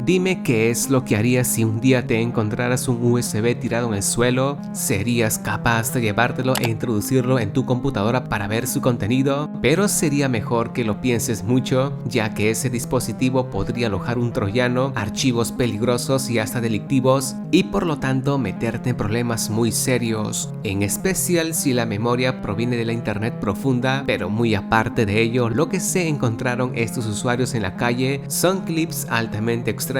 Dime qué es lo que harías si un día te encontraras un USB tirado en el suelo. ¿Serías capaz de llevártelo e introducirlo en tu computadora para ver su contenido? Pero sería mejor que lo pienses mucho, ya que ese dispositivo podría alojar un troyano, archivos peligrosos y hasta delictivos, y por lo tanto meterte en problemas muy serios, en especial si la memoria proviene de la internet profunda. Pero muy aparte de ello, lo que se encontraron estos usuarios en la calle son clips altamente extraños.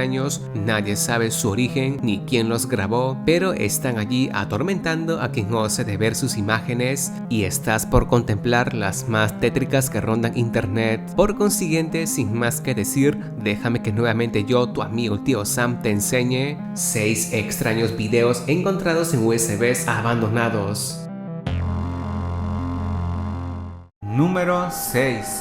Nadie sabe su origen ni quién los grabó, pero están allí atormentando a quien ose de ver sus imágenes, y estás por contemplar las más tétricas que rondan internet. Por consiguiente, sin más que decir, déjame que nuevamente yo, tu amigo Tío Sam, te enseñe 6 extraños videos encontrados en USBs abandonados. Número 6.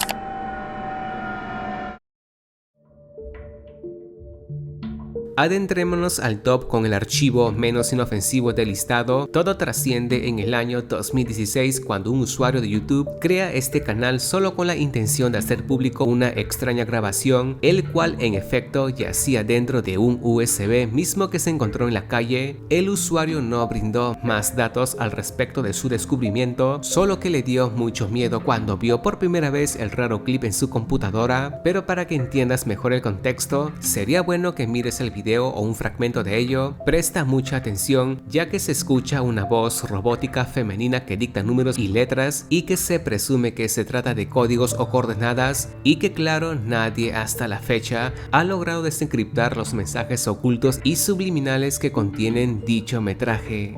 Adentrémonos al top con el archivo menos inofensivo del listado. Todo trasciende en el año 2016, cuando un usuario de YouTube crea este canal solo con la intención de hacer público una extraña grabación, el cual en efecto yacía dentro de un USB mismo que se encontró en la calle. El usuario no brindó más datos al respecto de su descubrimiento, solo que le dio mucho miedo cuando vio por primera vez el raro clip en su computadora. Pero para que entiendas mejor el contexto, sería bueno que mires el video o un fragmento de ello. Presta mucha atención, ya que se escucha una voz robótica femenina que dicta números y letras, y que se presume que se trata de códigos o coordenadas, y que claro, nadie hasta la fecha ha logrado desencriptar los mensajes ocultos y subliminales que contienen dicho metraje.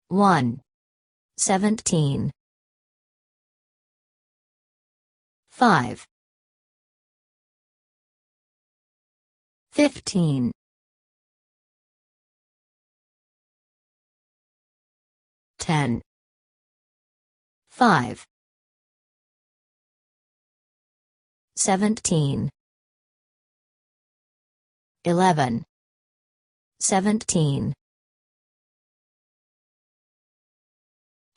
1. 17. 5. 15. 10. 5. 17. 11. 17.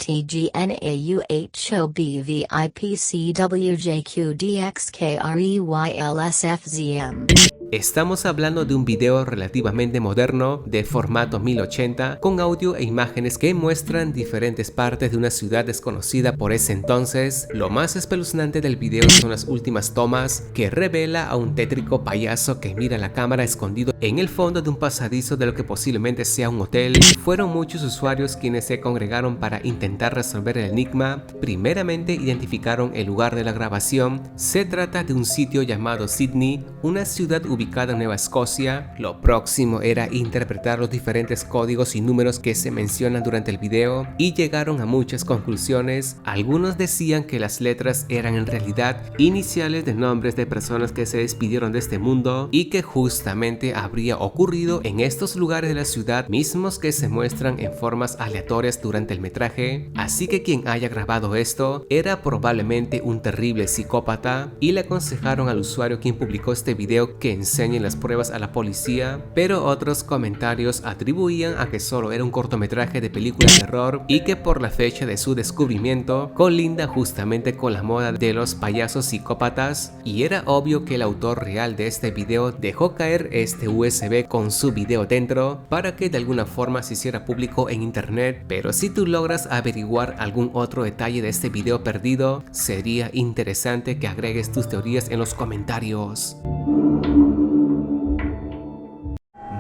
TGNAUHOBVIPCWJQDXKREYLSFZM. Estamos hablando de un video relativamente moderno, de formato 1080, con audio e imágenes que muestran diferentes partes de una ciudad desconocida por ese entonces. Lo más espeluznante del video son las últimas tomas, que revela a un tétrico payaso que mira la cámara escondido en el fondo de un pasadizo de lo que posiblemente sea un hotel. Fueron muchos usuarios quienes se congregaron para intentar resolver el enigma. Primeramente identificaron el lugar de la grabación. Se trata de un sitio llamado Sydney, una ciudad ubicada en Nueva Escocia. Lo próximo era interpretar los diferentes códigos y números que se mencionan durante el video, y llegaron a muchas conclusiones. Algunos decían que las letras eran en realidad iniciales de nombres de personas que se despidieron de este mundo, y que justamente habría ocurrido en estos lugares de la ciudad mismos que se muestran en formas aleatorias durante el metraje. Así que quien haya grabado esto era probablemente un terrible psicópata, y le aconsejaron al usuario quien publicó este video que enseñen las pruebas a la policía. Pero otros comentarios atribuían a que solo era un cortometraje de película de terror, y que por la fecha de su descubrimiento colinda justamente con la moda de los payasos psicópatas, y era obvio que el autor real de este video dejó caer este USB con su video dentro para que de alguna forma se hiciera público en internet. Pero si tú logras averiguar algún otro detalle de este video perdido, sería interesante que agregues tus teorías en los comentarios.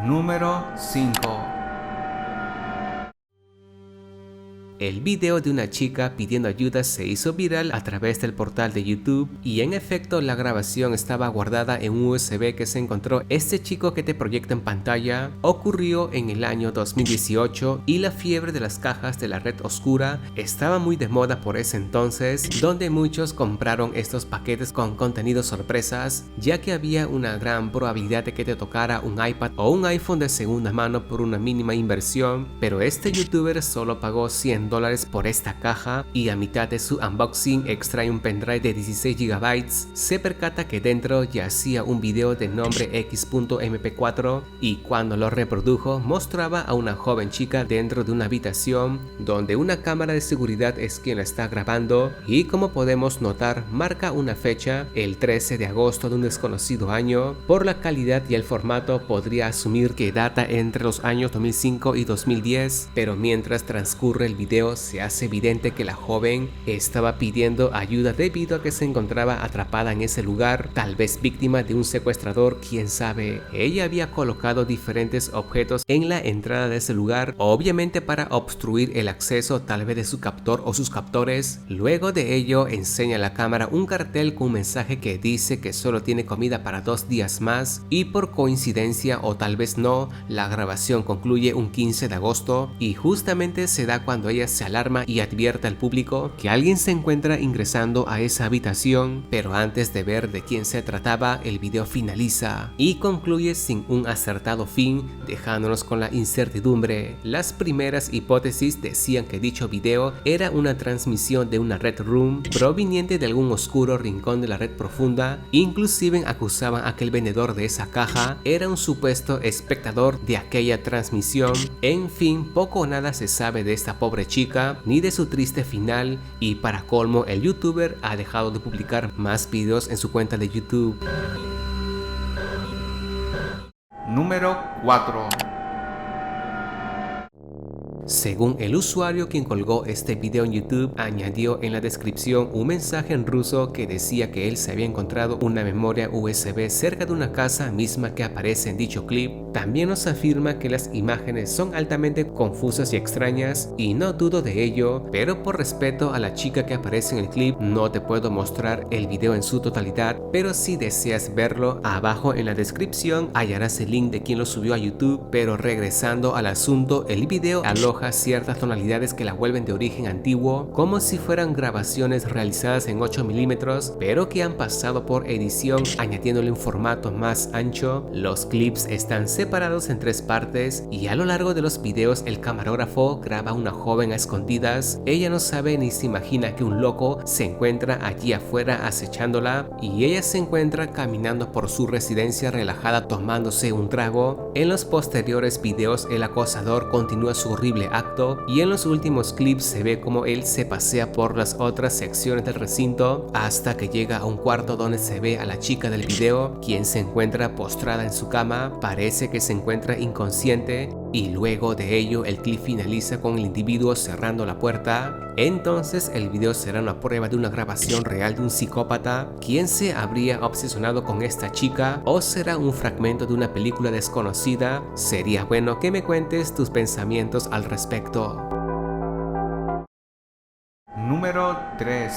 Número 5. El video de una chica pidiendo ayuda se hizo viral a través del portal de YouTube, y en efecto la grabación estaba guardada en un USB que se encontró este chico que te proyecta en pantalla. Ocurrió en el año 2018, y la fiebre de las cajas de la red oscura estaba muy de moda por ese entonces, donde muchos compraron estos paquetes con contenidos sorpresas, ya que había una gran probabilidad de que te tocara un iPad o un iPhone de segunda mano por una mínima inversión. Pero este youtuber solo pagó $100 $100 por esta caja y a mitad de su unboxing extrae un pendrive de 16 GB, se percata que dentro yacía un video de nombre X.mp4 y cuando lo reprodujo mostraba a una joven chica dentro de una habitación donde una cámara de seguridad es quien la está grabando y como podemos notar marca una fecha, el 13 de agosto de un desconocido año. Por la calidad y el formato podría asumir que data entre los años 2005 y 2010, pero mientras transcurre el video se hace evidente que la joven estaba pidiendo ayuda debido a que se encontraba atrapada en ese lugar, tal vez víctima de un secuestrador, quién sabe. Ella había colocado diferentes objetos en la entrada de ese lugar, obviamente para obstruir el acceso tal vez de su captor o sus captores. Luego de ello enseña a la cámara un cartel con un mensaje que dice que solo tiene comida para 2 días más y por coincidencia o tal vez no, la grabación concluye un 15 de agosto y justamente se da cuando ella se alarma y advierte al público que alguien se encuentra ingresando a esa habitación, pero antes de ver de quién se trataba, el video finaliza y concluye sin un acertado fin, dejándonos con la incertidumbre. Las primeras hipótesis decían que dicho video era una transmisión de una red room proveniente de algún oscuro rincón de la red profunda, inclusive acusaban a que el vendedor de esa caja era un supuesto espectador de aquella transmisión. En fin, poco o nada se sabe de esta pobre chica ni de su triste final y para colmo el youtuber ha dejado de publicar más videos en su cuenta de YouTube. Número 4. Según el usuario quien colgó este video en YouTube, añadió en la descripción un mensaje en ruso que decía que él se había encontrado una memoria USB cerca de una casa misma que aparece en dicho clip. También nos afirma que las imágenes son altamente confusas y extrañas y no dudo de ello, pero por respeto a la chica que aparece en el clip no te puedo mostrar el video en su totalidad, pero si deseas verlo, abajo en la descripción hallarás el link de quien lo subió a YouTube. Pero regresando al asunto, el video aloja ciertas tonalidades que la vuelven de origen antiguo, como si fueran grabaciones realizadas en 8 milímetros, pero que han pasado por edición añadiéndole un formato más ancho. Los clips están separados en 3 partes y a lo largo de los videos el camarógrafo graba a una joven a escondidas. Ella no sabe ni se imagina que un loco se encuentra allí afuera acechándola y ella se encuentra caminando por su residencia relajada tomándose un trago. En los posteriores videos el acosador continúa su horrible acto y en los últimos clips se ve como él se pasea por las otras secciones del recinto hasta que llega a un cuarto donde se ve a la chica del video, quien se encuentra postrada en su cama, parece que se encuentra inconsciente y luego de ello el clip finaliza con el individuo cerrando la puerta. Entonces el video será una prueba de una grabación real de un psicópata quien se habría obsesionado con esta chica o será un fragmento de una película desconocida. Sería bueno que me cuentes tus pensamientos al respecto. Número 3.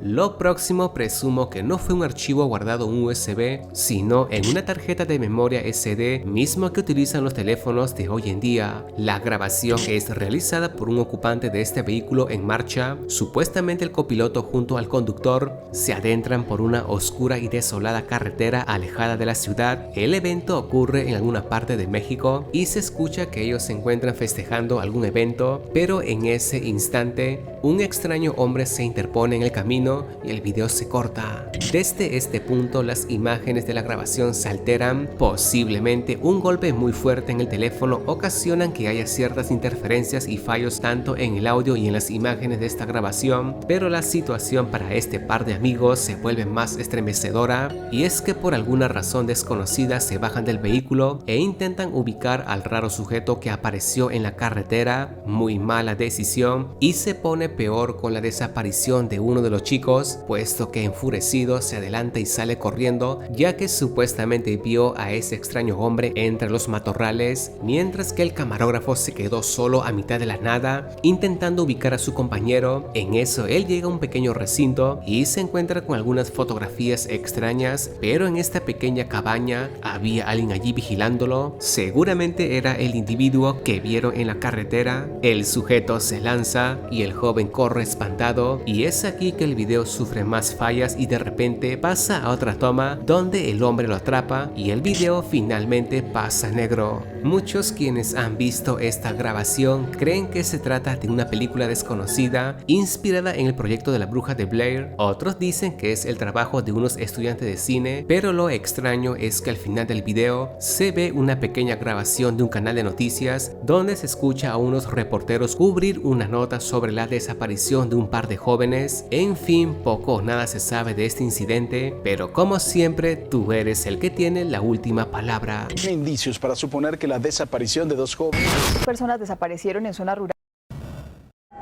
Lo próximo presumo que no fue un archivo guardado en USB, sino en una tarjeta de memoria SD, mismo que utilizan los teléfonos de hoy en día. La grabación es realizada por un ocupante de este vehículo en marcha. Supuestamente el copiloto junto al conductor se adentran por una oscura y desolada carretera alejada de la ciudad. El evento ocurre en alguna parte de México y se escucha que ellos se encuentran festejando algún evento, pero en ese instante un extraño hombre se interpone en el camino y el video se corta. Desde este punto las imágenes de la grabación se alteran, posiblemente un golpe muy fuerte en el teléfono ocasionan que haya ciertas interferencias y fallos tanto en el audio y en las imágenes de esta grabación, pero la situación para este par de amigos se vuelve más estremecedora y es que por alguna razón desconocida se bajan del vehículo e intentan ubicar al raro sujeto que apareció en la carretera. Muy mala decisión y se pone peor con la desaparición de uno de los chicos, puesto que enfurecido se adelanta y sale corriendo ya que supuestamente vio a ese extraño hombre entre los matorrales, mientras que el camarógrafo se quedó solo a mitad de la nada intentando ubicar a su compañero. En eso él llega a un pequeño recinto y se encuentra con algunas fotografías extrañas, pero en esta pequeña cabaña había alguien allí vigilándolo. Seguramente era el individuo que vieron en la carretera. El sujeto se lanza y el joven corre espantado y es aquí que el video sufre más fallas y de repente pasa a otra toma donde el hombre lo atrapa y el video finalmente pasa negro. Muchos quienes han visto esta grabación creen que se trata de una película desconocida inspirada en el proyecto de la bruja de Blair. Otros dicen que es el trabajo de unos estudiantes de cine, pero lo extraño es que al final del video se ve una pequeña grabación de un canal de noticias donde se escucha a unos reporteros cubrir una nota sobre la desaparición de un par de jóvenes. En fin, poco o nada se sabe de este incidente, pero como siempre tú eres el que tiene la última palabra. Hay indicios para suponer que la desaparición de dos jóvenes. Personas desaparecieron en zona rural.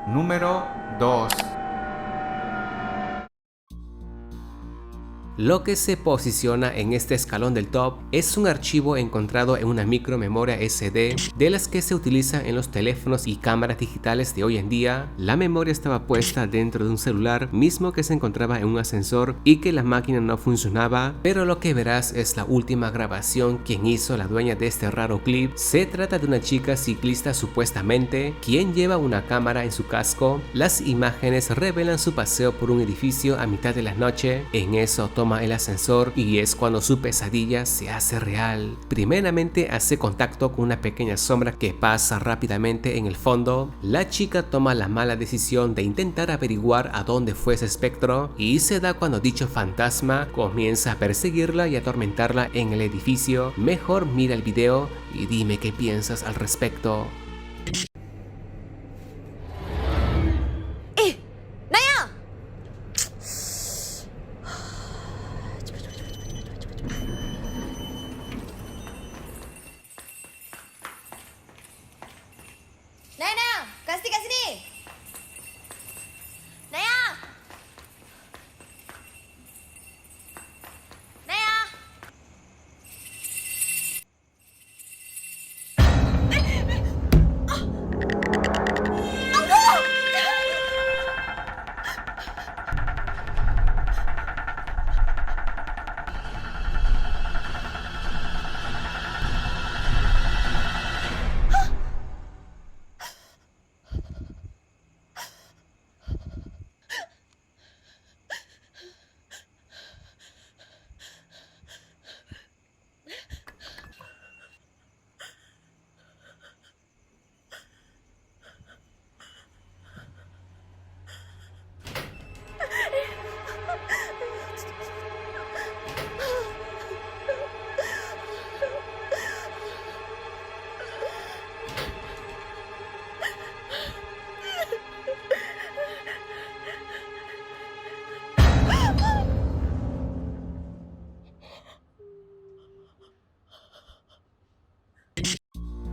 Número 2. Lo que se posiciona en este escalón del top es un archivo encontrado en una micromemoria SD de las que se utilizan en los teléfonos y cámaras digitales de hoy en día. La memoria estaba puesta dentro de un celular mismo que se encontraba en un ascensor y que la máquina no funcionaba, pero lo que verás es la última grabación quien hizo la dueña de este raro clip. Se trata de una chica ciclista supuestamente quien lleva una cámara en su casco. Las imágenes revelan su paseo por un edificio a mitad de la noche. En eso toma el ascensor y es cuando su pesadilla se hace real. Primeramente hace contacto con una pequeña sombra que pasa rápidamente en el fondo. La chica toma la mala decisión de intentar averiguar a dónde fue ese espectro y se da cuando dicho fantasma comienza a perseguirla y atormentarla en el edificio. Mejor mira el video y dime qué piensas al respecto. Naya, kasih kat sini. Naya. Naya.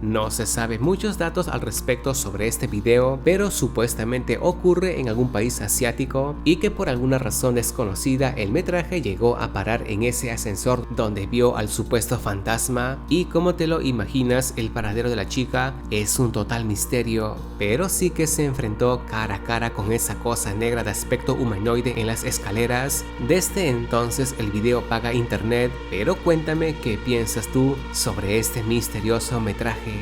No se sabe muchos datos al respecto sobre este video, pero supuestamente ocurre en algún país asiático y que por alguna razón desconocida el metraje llegó a parar en ese ascensor donde vio al supuesto fantasma. Y como te lo imaginas, el paradero de la chica es un total misterio, pero sí que se enfrentó cara a cara con esa cosa negra de aspecto humanoide en las escaleras. Desde entonces el video paga internet, pero cuéntame qué piensas tú sobre este misterioso metraje.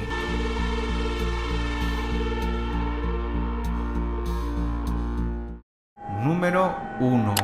Número 1.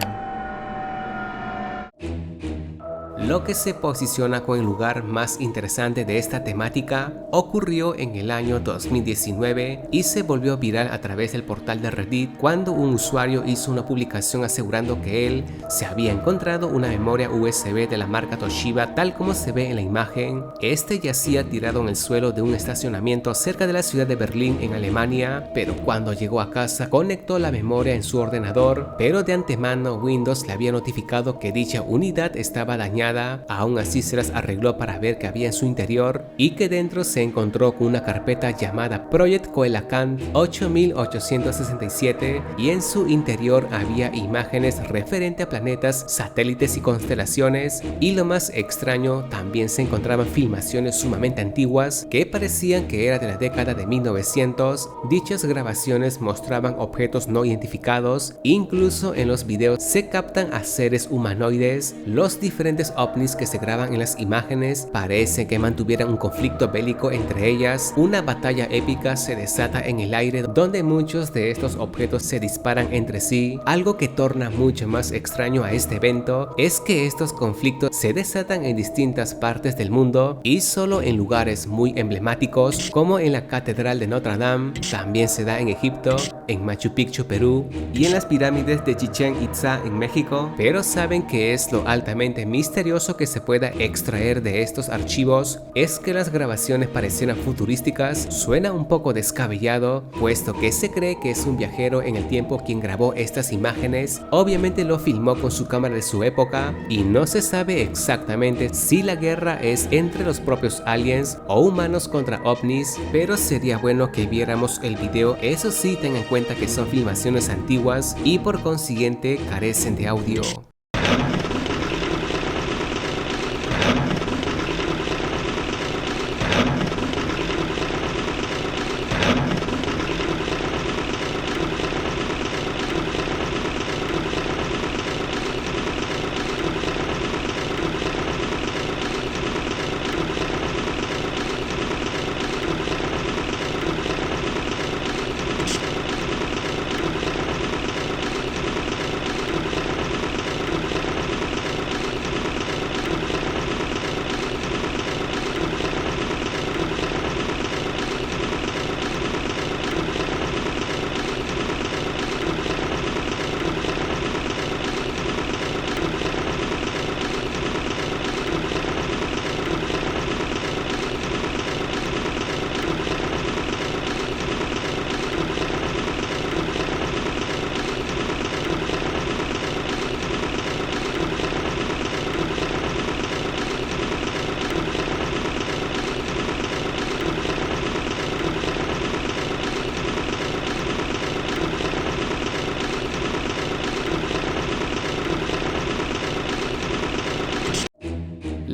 Lo que se posiciona con el lugar más interesante de esta temática ocurrió en el año 2019 y se volvió viral a través del portal de Reddit cuando un usuario hizo una publicación asegurando que él se había encontrado una memoria USB de la marca Toshiba tal como se ve en la imagen. Este yacía tirado en el suelo de un estacionamiento cerca de la ciudad de Berlín en Alemania, pero cuando llegó a casa conectó la memoria en su ordenador, pero de antemano Windows le había notificado que dicha unidad estaba dañada. Aún así se las arregló para ver qué había en su interior y que dentro se encontró con una carpeta llamada Project Coelacanth 8867 y en su interior había imágenes referente a planetas, satélites y constelaciones, y lo más extraño, también se encontraban filmaciones sumamente antiguas que parecían que era de la década de 1900. Dichas grabaciones mostraban objetos no identificados, incluso en los videos se captan a seres humanoides. Los diferentes objetos ovnis que se graban en las imágenes parece que mantuvieran un conflicto bélico entre ellas. Una batalla épica se desata en el aire donde muchos de estos objetos se disparan entre sí. Algo que torna mucho más extraño a este evento es que estos conflictos se desatan en distintas partes del mundo y solo en lugares muy emblemáticos como en la Catedral de Notre Dame. También se da en Egipto, en Machu Picchu, Perú, y en las pirámides de Chichén Itzá en México. Pero ¿saben qué es lo altamente misterioso que se pueda extraer de estos archivos? Es que las grabaciones parecieran futurísticas. Suena un poco descabellado, puesto que se cree que es un viajero en el tiempo quien grabó estas imágenes. Obviamente lo filmó con su cámara de su época y no se sabe exactamente si la guerra es entre los propios aliens o humanos contra ovnis, pero sería bueno que viéramos el video. Eso sí, tengan en cuenta que son filmaciones antiguas y por consiguiente carecen de audio.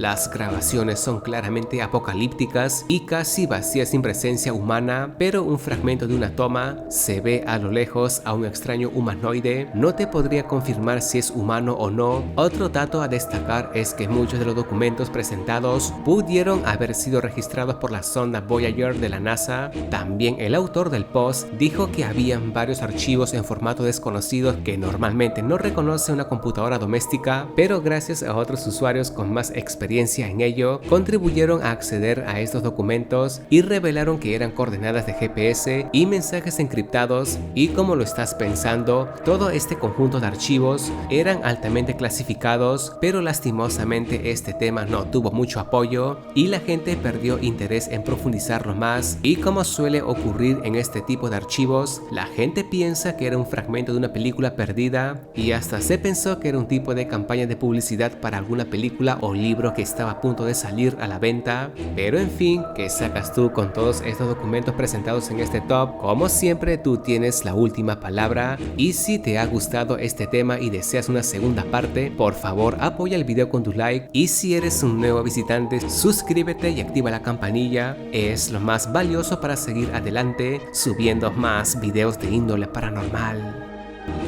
Las grabaciones son claramente apocalípticas y casi vacías sin presencia humana, pero un fragmento de una toma se ve a lo lejos a un extraño humanoide. No te podría confirmar si es humano o no. Otro dato a destacar es que muchos de los documentos presentados pudieron haber sido registrados por la sonda Voyager de la NASA. También el autor del post dijo que habían varios archivos en formato desconocido que normalmente no reconoce una computadora doméstica, pero gracias a otros usuarios con más experiencia en ello, contribuyeron a acceder a estos documentos y revelaron que eran coordenadas de GPS y mensajes encriptados. Y como lo estás pensando, todo este conjunto de archivos eran altamente clasificados, pero lastimosamente este tema no tuvo mucho apoyo y la gente perdió interés en profundizarlo más. Y como suele ocurrir en este tipo de archivos, la gente piensa que era un fragmento de una película perdida y hasta se pensó que era un tipo de campaña de publicidad para alguna película o libro que estaba a punto de salir a la venta. Pero en fin, ¿qué sacas tú con todos estos documentos presentados en este top? Como siempre, tú tienes la última palabra, y si te ha gustado este tema y deseas una segunda parte, por favor apoya el video con tu like, y si eres un nuevo visitante, suscríbete y activa la campanilla. Es lo más valioso para seguir adelante subiendo más videos de índole paranormal.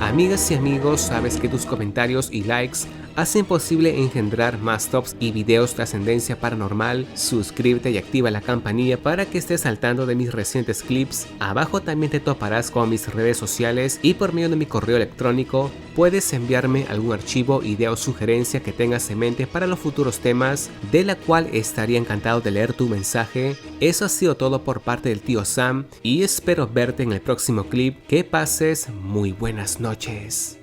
Amigas y amigos, sabes que tus comentarios y likes hacen posible engendrar más tops y videos trascendencia paranormal. Suscríbete y activa la campanilla para que estés al tanto de mis recientes clips. Abajo también te toparás con mis redes sociales y por medio de mi correo electrónico puedes enviarme algún archivo, idea o sugerencia que tengas en mente para los futuros temas, de la cual estaría encantado de leer tu mensaje. Eso ha sido todo por parte del tío Sam y espero verte en el próximo clip. Que pases muy buenas noches.